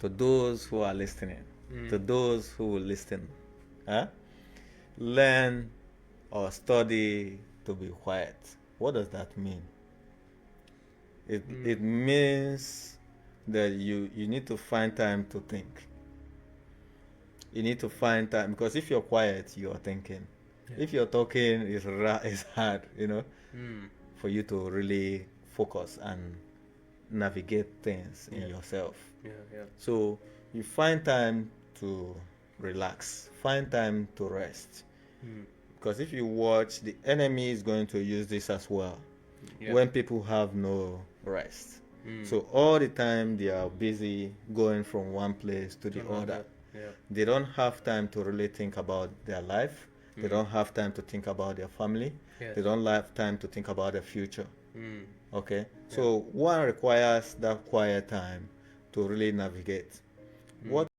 to those who are listening, to those who will listen. Huh? Learn or study to be quiet. What does that mean? It means that you need to find time to think. You need to find time because if you're quiet, you are thinking. Yeah. If you're talking, it's hard, for you to really focus and navigate things in yourself. Yeah, yeah. So you find time to relax, find time to rest. Because if you watch, the enemy is going to use this as well. Yeah. When people have no rest. So all the time they are busy going from one place to the other. Yeah. They don't have time to really think about their life. They don't have time to think about their family. Yes. They don't have time to think about their future. Okay? So one requires that quiet time to really navigate. What